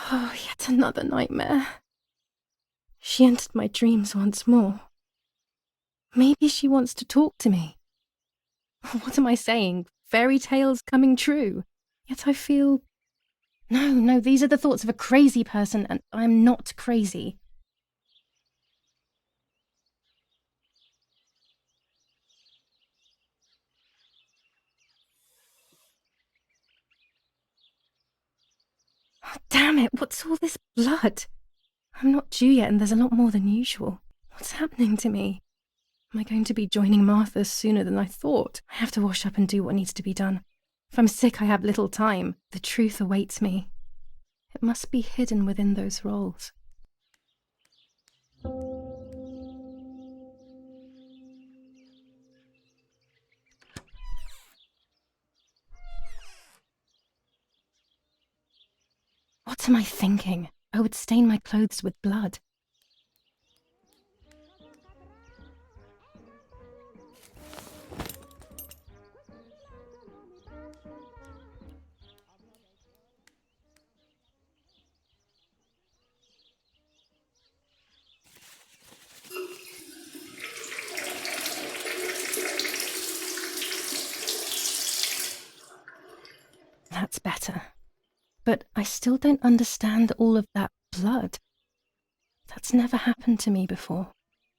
Oh, yet another nightmare. She entered my dreams once more. Maybe she wants to talk to me. What am I saying? Fairy tales coming true. Yet I feel... No, these are the thoughts of a crazy person, and I'm not crazy. Oh, damn it, what's all this blood? I'm not Giulia, and there's a lot more than usual. What's happening to me? Am I going to be joining Martha sooner than I thought? I have to wash up and do what needs to be done. If I'm sick, I have little time. The truth awaits me. It must be hidden within those rolls. What am I thinking? I would stain my clothes with blood. That's better. But I still don't understand all of that blood. That's never happened to me before.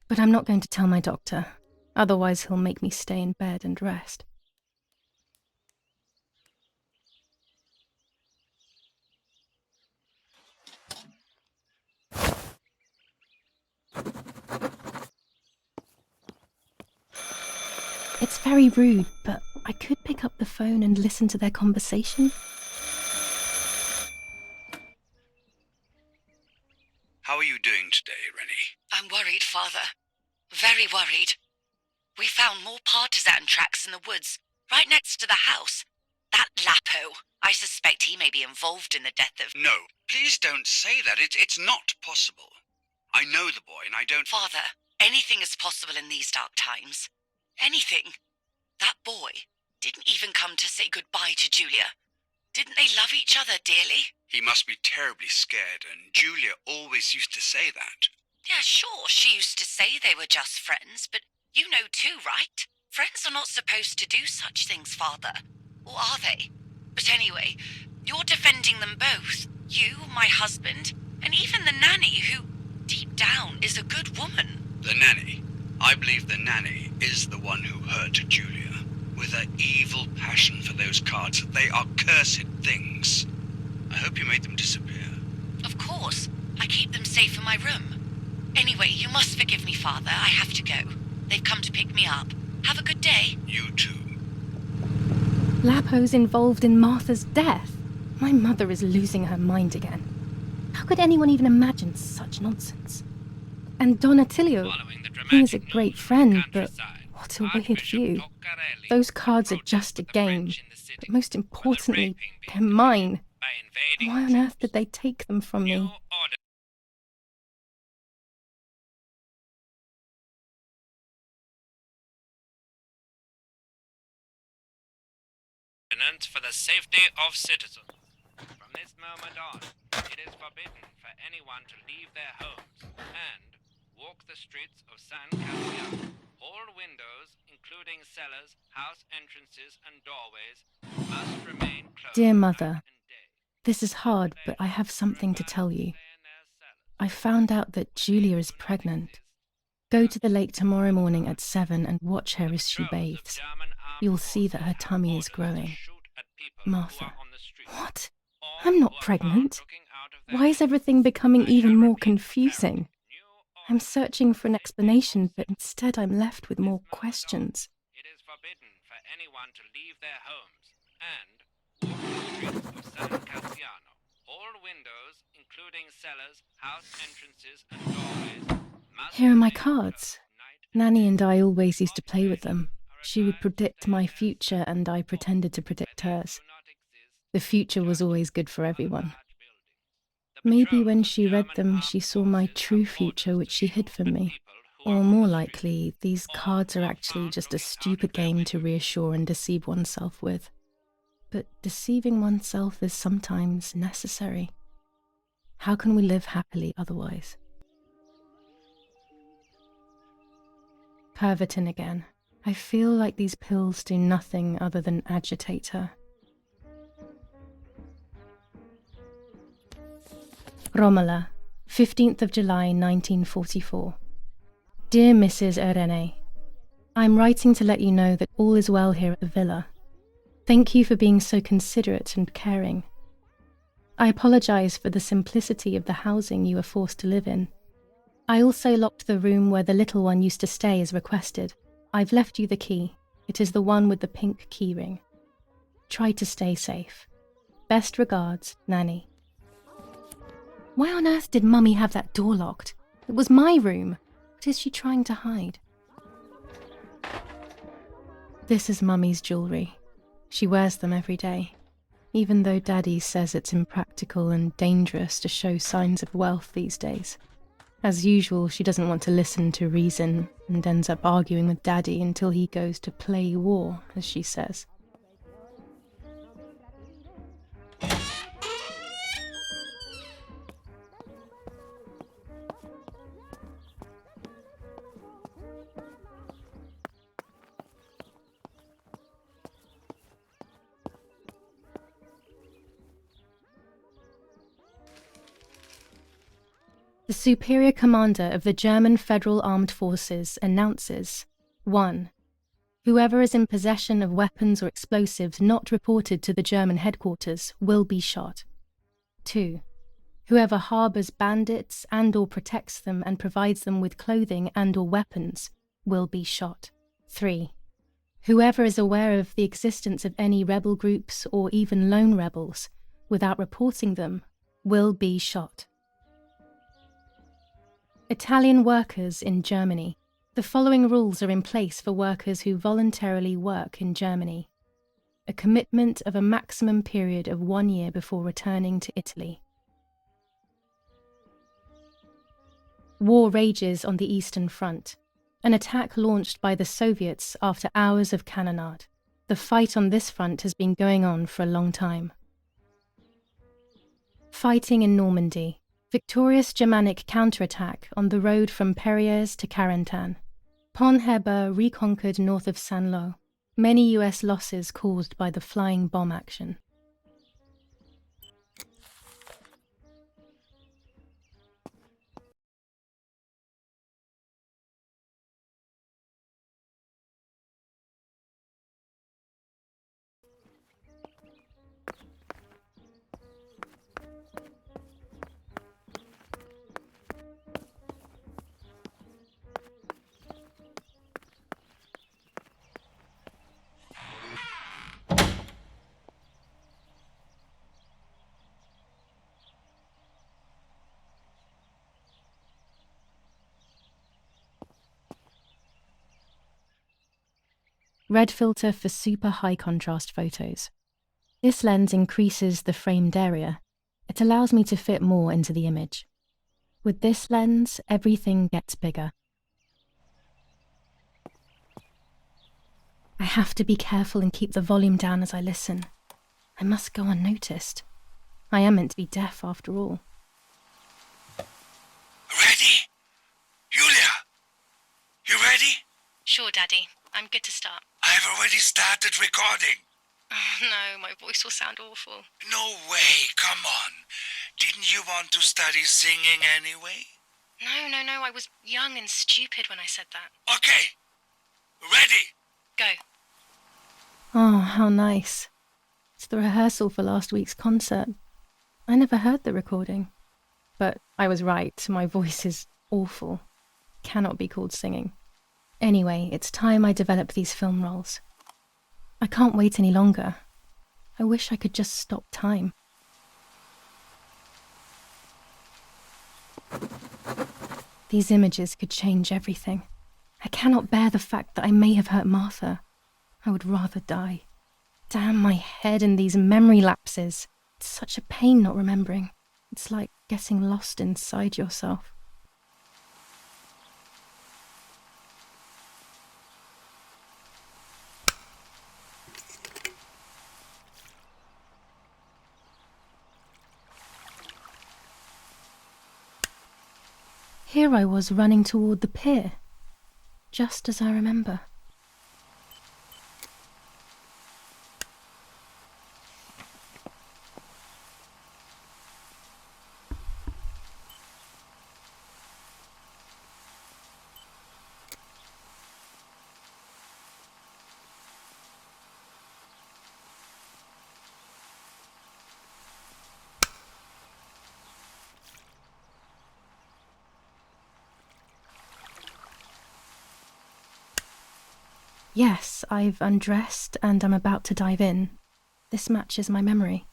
But I'm not going to tell my doctor. Otherwise he'll make me stay in bed and rest. It's very rude, but I could pick up the phone and listen to their conversation. How are you doing today, Rennie? I'm worried, Father. Very worried. We found more partisan tracks in the woods, right next to the house. That Lapo, I suspect he may be involved in the death of... No, please don't say that. It's not possible. I know the boy and I don't... Father, anything is possible in these dark times. Anything. That boy didn't even come to say goodbye to Giulia. Didn't they love each other dearly? He must be terribly scared, and Giulia always used to say that. Yeah, sure, she used to say they were just friends, but you know too, right? Friends are not supposed to do such things, Father. Or are they? But anyway, you're defending them both. You, my husband, and even the nanny who, deep down, is a good woman. The nanny? I believe the nanny is the one who hurt Giulia. With her evil passion for those cards, they are cursed things. I hope you made them disappear. Of course. I keep them safe in my room. Anyway, you must forgive me, Father. I have to go. They've come to pick me up. Have a good day. You too. Lapo's involved in Martha's death. My mother is losing her mind again. How could anyone even imagine such nonsense? And Don Attilio, he is a great friend, but what a weird view. Those cards are just a game, but most importantly, they're mine. Why on earth did they take them from me? For the safety of citizens. From this moment on, it is forbidden for anyone to leave their homes and walk the streets of San Cassiano. All windows, including cellars, house entrances, and doorways, must remain closed. Dear Mother, this is hard, but I have something to tell you. I found out that Giulia is pregnant. Go to the lake tomorrow morning at 7 and watch her as she bathes. You'll see that her tummy is growing. Martha. What? I'm not pregnant. Why is everything becoming even more confusing? I'm searching for an explanation, but instead I'm left with more questions. It is forbidden for anyone to leave their homes and walk the streets of San Cassiano. All windows, including cellars, house entrances, and doorways, must... Here are my cards. Nanny and I always used to play with them. She would predict my future, and I pretended to predict hers. The future was always good for everyone. Maybe when she read them, she saw my true future, which she hid from me. Or more likely, these cards are actually just a stupid game to reassure and deceive oneself with. But deceiving oneself is sometimes necessary. How can we live happily otherwise? Pervitin again. I feel like these pills do nothing other than agitate her. Romola, 15th of July 1944. Dear Mrs. Irene, I'm writing to let you know that all is well here at the villa. Thank you for being so considerate and caring. I apologise for the simplicity of the housing you were forced to live in. I also locked the room where the little one used to stay as requested. I've left you the key. It is the one with the pink keyring. Try to stay safe. Best regards, Nanny. Why on earth did Mummy have that door locked? It was my room. What is she trying to hide? This is Mummy's jewellery. She wears them every day, even though Daddy says it's impractical and dangerous to show signs of wealth these days. As usual, she doesn't want to listen to reason and ends up arguing with Daddy until he goes to play war, as she says. The Superior Commander of the German Federal Armed Forces announces 1. Whoever is in possession of weapons or explosives not reported to the German headquarters will be shot. 2. Whoever harbours bandits and/or protects them and provides them with clothing and/or weapons will be shot. 3. Whoever is aware of the existence of any rebel groups or even lone rebels without reporting them will be shot. Italian workers in Germany. The following rules are in place for workers who voluntarily work in Germany. A commitment of a maximum period of 1 year before returning to Italy. War rages on the Eastern Front. An attack launched by the Soviets after hours of cannonade. The fight on this front has been going on for a long time. Fighting in Normandy. Victorious Germanic counterattack on the road from Perrières to Carentan. Pont Heber reconquered north of Saint-Lô. Many US losses caused by the flying bomb action. Red filter for super high contrast photos. This lens increases the framed area. It allows me to fit more into the image. With this lens, everything gets bigger. I have to be careful and keep the volume down as I listen. I must go unnoticed. I am meant to be deaf after all. Ready? Giulia? You ready? Sure, Daddy. I'm good to start. I've already started recording. Oh, no, my voice will sound awful. No way, come on. Didn't you want to study singing anyway? No, I was young and stupid when I said that. Okay, ready? Go. Oh, how nice. It's the rehearsal for last week's concert. I never heard the recording. But I was right, my voice is awful. Cannot be called singing. Anyway, it's time I develop these film roles. I can't wait any longer. I wish I could just stop time. These images could change everything. I cannot bear the fact that I may have hurt Martha. I would rather die. Damn my head and these memory lapses. It's such a pain not remembering. It's like getting lost inside yourself. Here I was running toward the pier, just as I remember. Yes, I've undressed and I'm about to dive in. This matches my memory.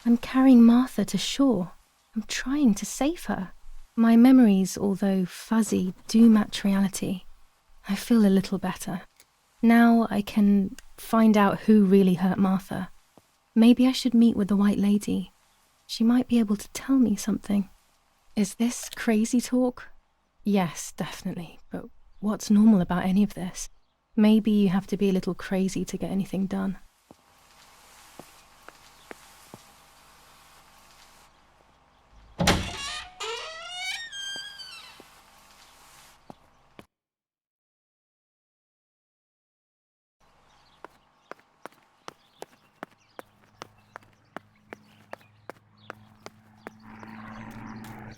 I'm carrying Martha to shore. I'm trying to save her. My memories, although fuzzy, do match reality. I feel a little better. Now I can find out who really hurt Martha. Maybe I should meet with the White Lady. She might be able to tell me something. Is this crazy talk? Yes, definitely. But what's normal about any of this? Maybe you have to be a little crazy to get anything done.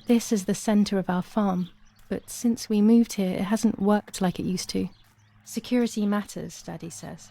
This is the centre of our farm, but since we moved here, it hasn't worked like it used to. Security matters, Daddy says.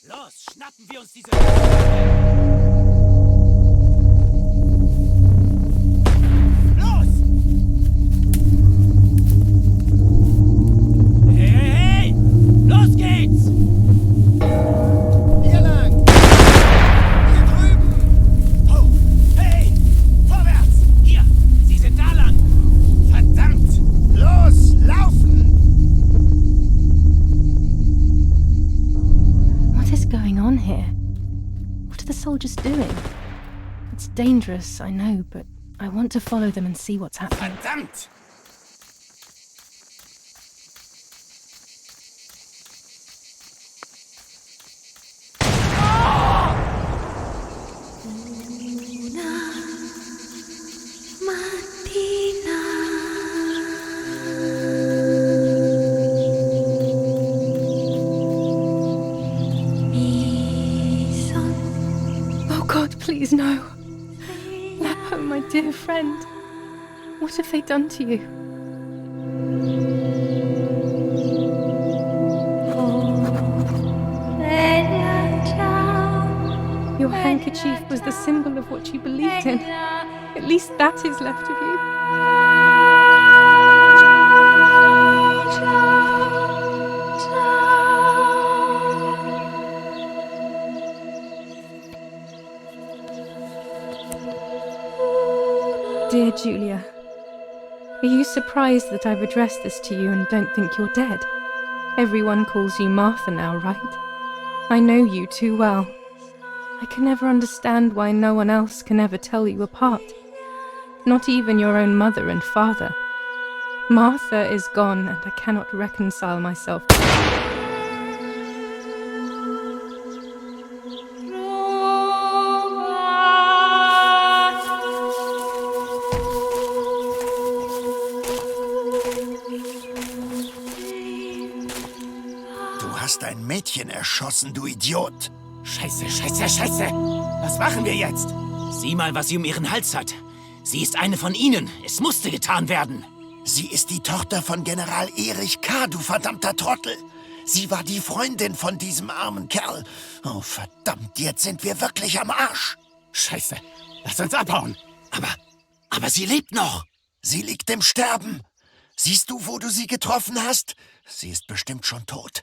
Los, schnappen wir uns diese... Los! Hey, hey, hey! Los geht's! Hier lang! Hier drüben! Oh, hey! Vorwärts! Hier! Sie sind da lang! Verdammt! Los, laufen! What is going on here? What are the soldiers doing? It's dangerous, I know, but I want to follow them and see what's happening. Verdammt! Oh God, please no. Lapo, my dear friend. What have they done to you? Your handkerchief was the symbol of what you believed in. At least that is left of you. Dear Giulia, are you surprised that I've addressed this to you and don't think you're dead? Everyone calls you Martha now, right? I know you too well. I can never understand why no one else can ever tell you apart. Not even your own mother and father. Martha is gone and I cannot reconcile myself. hast ein Mädchen erschossen, du Idiot. Scheiße, scheiße, scheiße. Was machen wir jetzt? Sieh mal, was sie um ihren Hals hat. Sie ist eine von ihnen. Es musste getan werden. Sie ist die Tochter von General Erich K., du verdammter Trottel. Sie war die Freundin von diesem armen Kerl. Oh, verdammt, jetzt sind wir wirklich am Arsch. Scheiße, lass uns abhauen. Aber sie lebt noch. Sie liegt im Sterben. Siehst du, wo du sie getroffen hast? Sie ist bestimmt schon tot.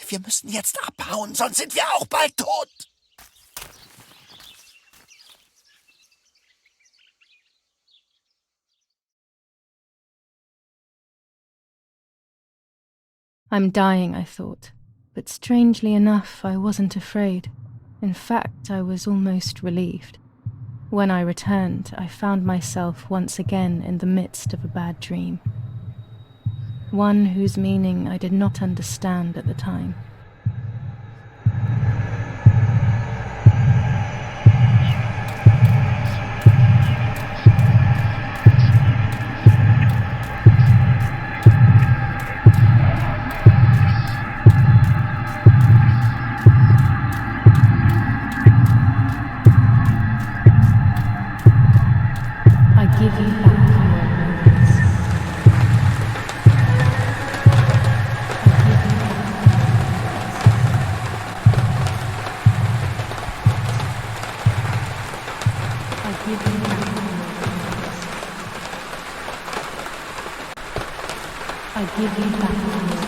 Wir müssen jetzt abhauen, sonst sind wir auch bald tot. I'm dying, I thought, but strangely enough, I wasn't afraid. In fact, I was almost relieved. When I returned, I found myself once again in the midst of a bad dream. One whose meaning I did not understand at the time. I give you back your moments. I give you back your moments.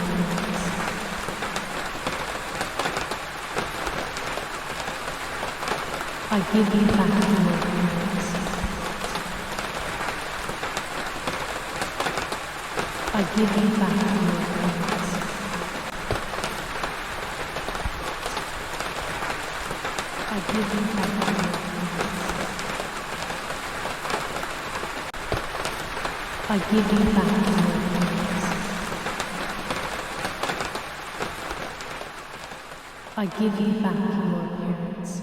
I give you back your moments. I give you back your moments. I give you back your moments. I give you back your moments. I give you back your moments. I give you back your appearance.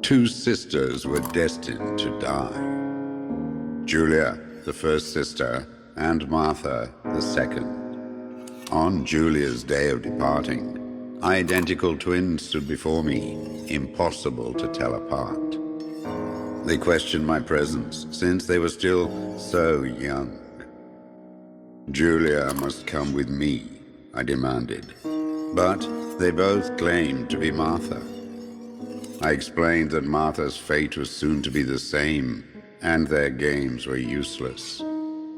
Two sisters were destined to die. Giulia, the first sister, and Martha, the second. On Giulia's day of departing, identical twins stood before me, impossible to tell apart. They questioned my presence, since they were still so young. Giulia must come with me, I demanded, but they both claimed to be Martha. I explained that Martha's fate was soon to be the same, and their games were useless.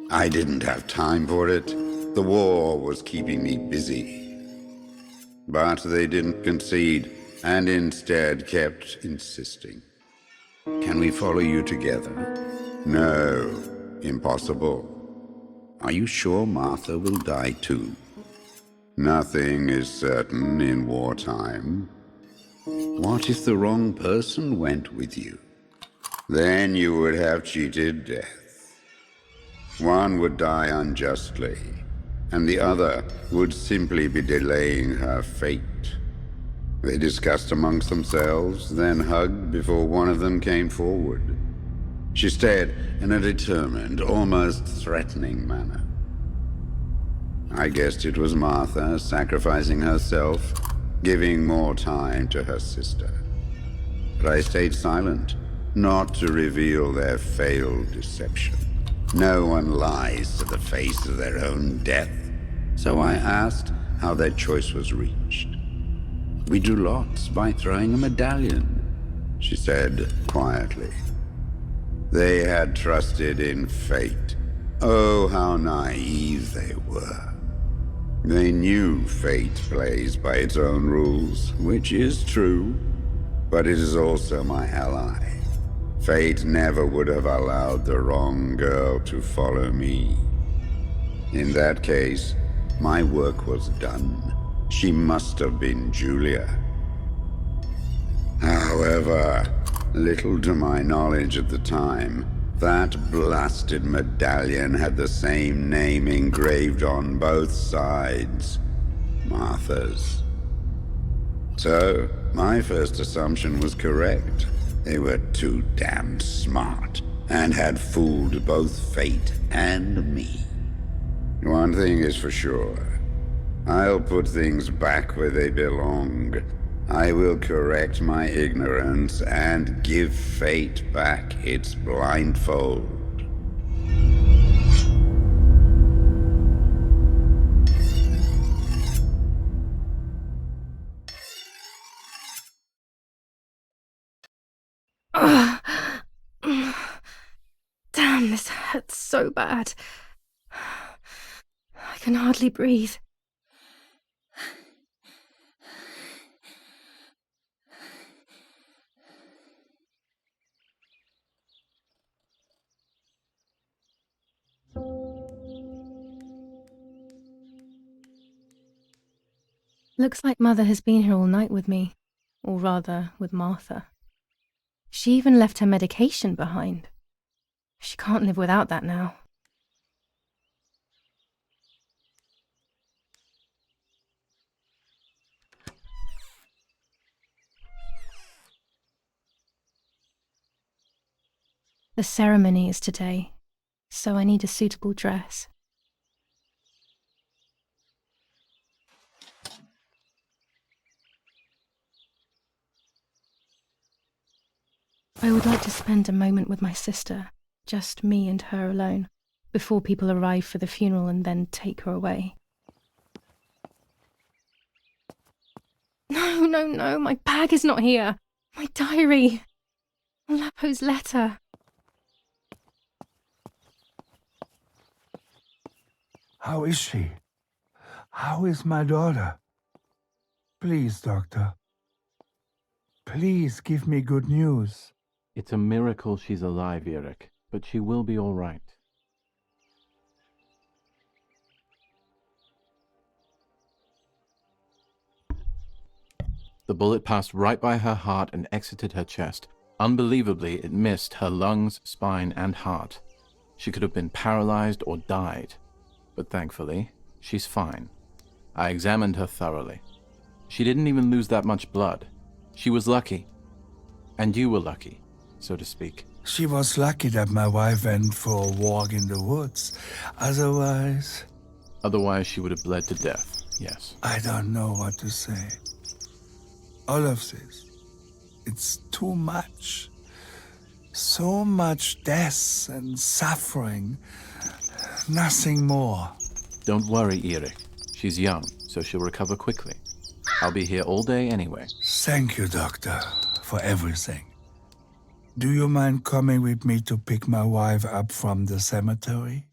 I didn't have time for it. The war was keeping me busy. But they didn't concede, and instead kept insisting. Can we follow you together? No, impossible. Are you sure Martha will die too? Nothing is certain in wartime. What if the wrong person went with you? Then you would have cheated death. One would die unjustly, and the other would simply be delaying her fate. They discussed amongst themselves, then hugged before one of them came forward. She stared in a determined, almost threatening manner. I guessed it was Martha sacrificing herself, giving more time to her sister. But I stayed silent, not to reveal their failed deception. No one lies to the face of their own death, so I asked how their choice was reached. We do lots by throwing a medallion, she said quietly. They had trusted in fate. Oh, how naive they were. They knew fate plays by its own rules, which is true, but it is also my ally. Fate never would have allowed the wrong girl to follow me. In that case, my work was done. She must have been Giulia. However, little to my knowledge at the time, that blasted medallion had the same name engraved on both sides. Martha's. So, my first assumption was correct. They were too damn smart, and had fooled both fate and me. One thing is for sure. I'll put things back where they belong. I will correct my ignorance and give fate back its blindfold. Ugh. Damn, this hurts so bad. I can hardly breathe. Looks like Mother has been here all night with me. Or rather, with Martha. She even left her medication behind. She can't live without that now. The ceremony is today, so I need a suitable dress. I would like to spend a moment with my sister, just me and her alone, before people arrive for the funeral and then take her away. No, my bag is not here. My diary. Lapo's letter. How is she? How is my daughter? Please, doctor. Please give me good news. It's a miracle she's alive, Eric, but she will be all right. The bullet passed right by her heart and exited her chest. Unbelievably, it missed her lungs, spine, and heart. She could have been paralyzed or died. But thankfully, she's fine. I examined her thoroughly. She didn't even lose that much blood. She was lucky. And you were lucky, so to speak. She was lucky that my wife went for a walk in the woods. Otherwise, she would have bled to death, yes. I don't know what to say. All of this, it's too much. So much death and suffering. Nothing more. Don't worry, Eric. She's young, so she'll recover quickly. I'll be here all day anyway. Thank you, doctor, for everything. Do you mind coming with me to pick my wife up from the cemetery?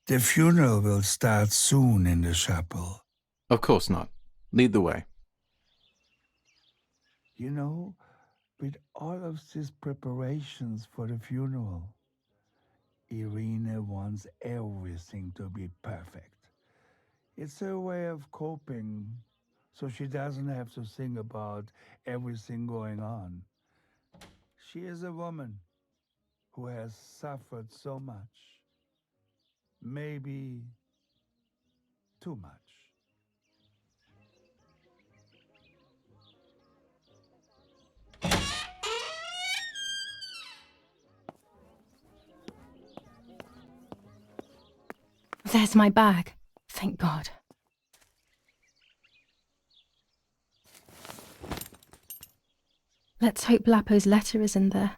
The funeral will start soon in the chapel. Of course not. Lead the way. You know, with all of these preparations for the funeral, Irene wants everything to be perfect. It's her way of coping, so she doesn't have to think about everything going on. She is a woman who has suffered so much. Maybe too much. There's my bag. Thank God. Let's hope Lapo's letter is in there.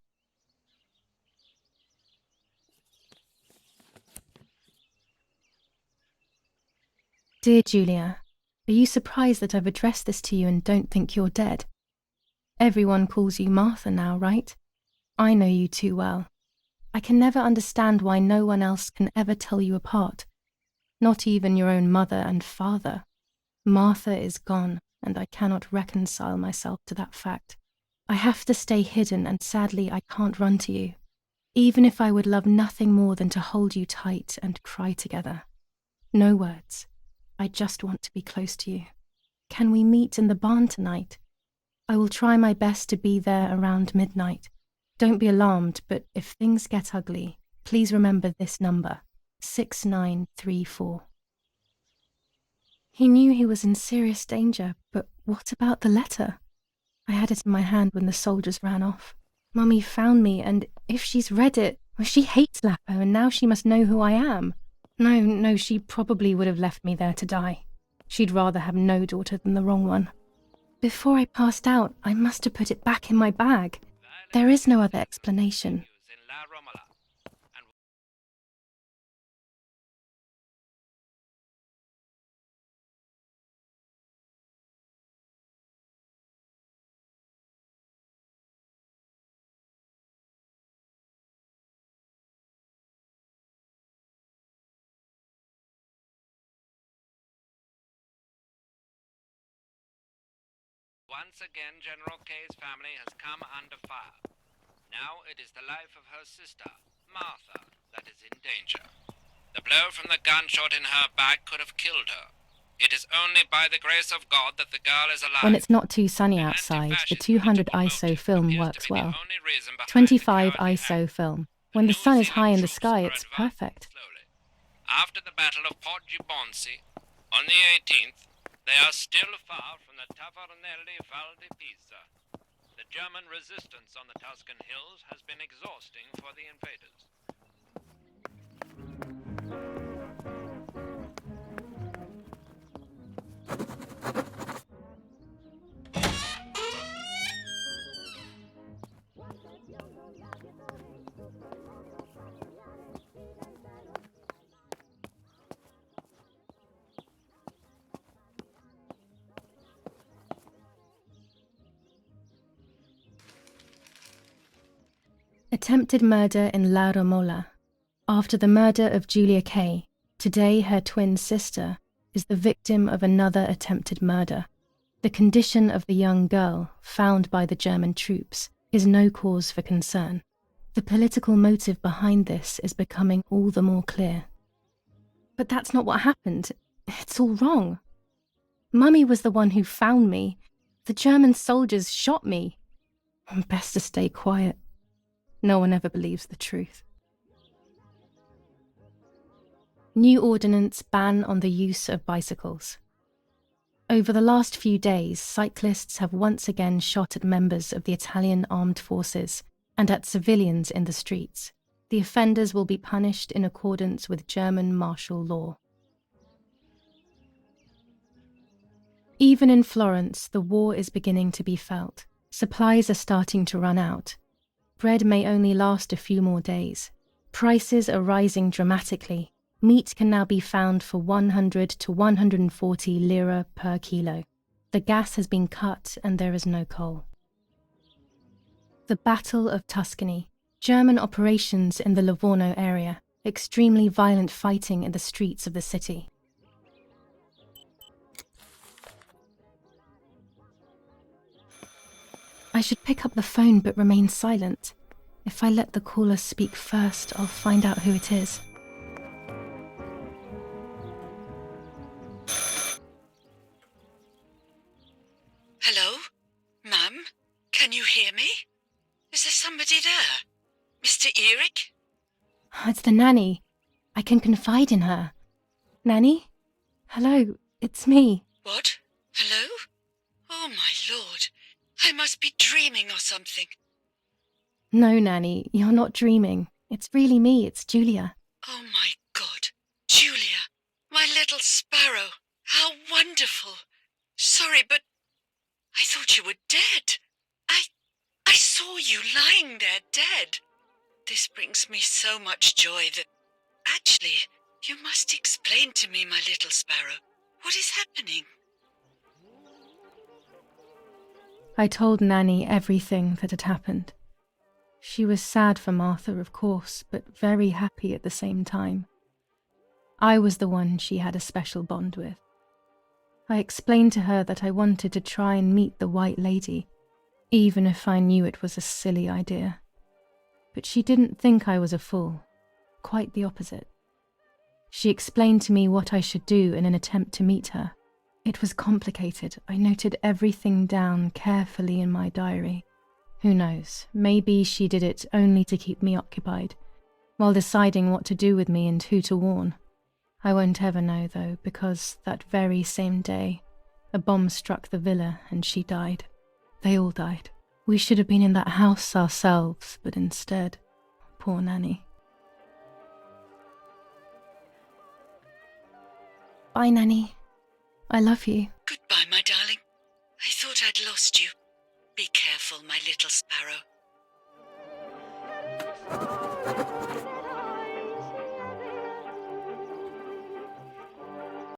Dear Giulia, Are you surprised that I've addressed this to you and don't think you're dead? Everyone calls you Martha now, right? I know you too well. I can never understand why no one else can ever tell you apart. Not even your own mother and father. Martha is gone, and I cannot reconcile myself to that fact. I have to stay hidden, and sadly I can't run to you. Even if I would love nothing more than to hold you tight and cry together. No words. I just want to be close to you. Can we meet in the barn tonight? I will try my best to be there around midnight. Don't be alarmed, but if things get ugly, please remember this number, 6934. He knew he was in serious danger, but what about the letter? I had it in my hand when the soldiers ran off. Mummy found me, and if she's read it, well, she hates Lapo, and now she must know who I am. No, she probably would have left me there to die. She'd rather have no daughter than the wrong one. Before I passed out, I must have put it back in my bag. There is no other explanation. Once again, General K's family has come under fire. Now it is the life of her sister, Martha, that is in danger. The blow from the gunshot in her back could have killed her. It is only by the grace of God that the girl is alive. When it's not too sunny outside, the 200 ISO film works well. 25 ISO film. When the sun is high in the sky, it's perfect. After the Battle of Poggibonsi, on the 18th, they are still far from the Tavernelli Val di Pisa. The German resistance on the Tuscan hills has been exhausting for the invaders. Attempted murder in La Romola. After the murder of Giulia K, today her twin sister is the victim of another attempted murder. The condition of the young girl, found by the German troops, is no cause for concern. The political motive behind this is becoming all the more clear. But that's not what happened. It's all wrong. Mummy was the one who found me. The German soldiers shot me. Best to stay quiet. No one ever believes the truth. New ordinance ban on the use of bicycles. Over the last few days, cyclists have once again shot at members of the Italian armed forces and at civilians in the streets. The offenders will be punished in accordance with German martial law. Even in Florence, the war is beginning to be felt. Supplies are starting to run out. Bread may only last a few more days. Prices are rising dramatically. Meat can now be found for 100 to 140 lira per kilo. The gas has been cut and there is no coal. The Battle of Tuscany. German operations in the Livorno area. Extremely violent fighting in the streets of the city. I should pick up the phone but remain silent. If I let the caller speak first, I'll find out who it is. Hello? Mum? Can you hear me? Is there somebody there? Mr. Eric? It's the nanny. I can confide in her. Nanny? Hello, it's me. What? Hello? Oh, my Lord. I must be dreaming or something. No, Nanny, you're not dreaming. It's really me, it's Giulia. Oh, my God. Giulia, my little sparrow. How wonderful. Sorry, but I thought you were dead. I saw you lying there dead. This brings me so much joy that... Actually, you must explain to me, my little sparrow. What is happening? I told Nanny everything that had happened. She was sad for Martha, of course, but very happy at the same time. I was the one she had a special bond with. I explained to her that I wanted to try and meet the White Lady, even if I knew it was a silly idea. But she didn't think I was a fool, quite the opposite. She explained to me what I should do in an attempt to meet her. It was complicated. I noted everything down carefully in my diary. Who knows, maybe she did it only to keep me occupied, while deciding what to do with me and who to warn. I won't ever know, though, because that very same day, a bomb struck the villa and she died. They all died. We should have been in that house ourselves, but instead, poor Nanny. Bye, Nanny. I love you. Goodbye, my darling. I thought I'd lost you. Be careful, my little sparrow.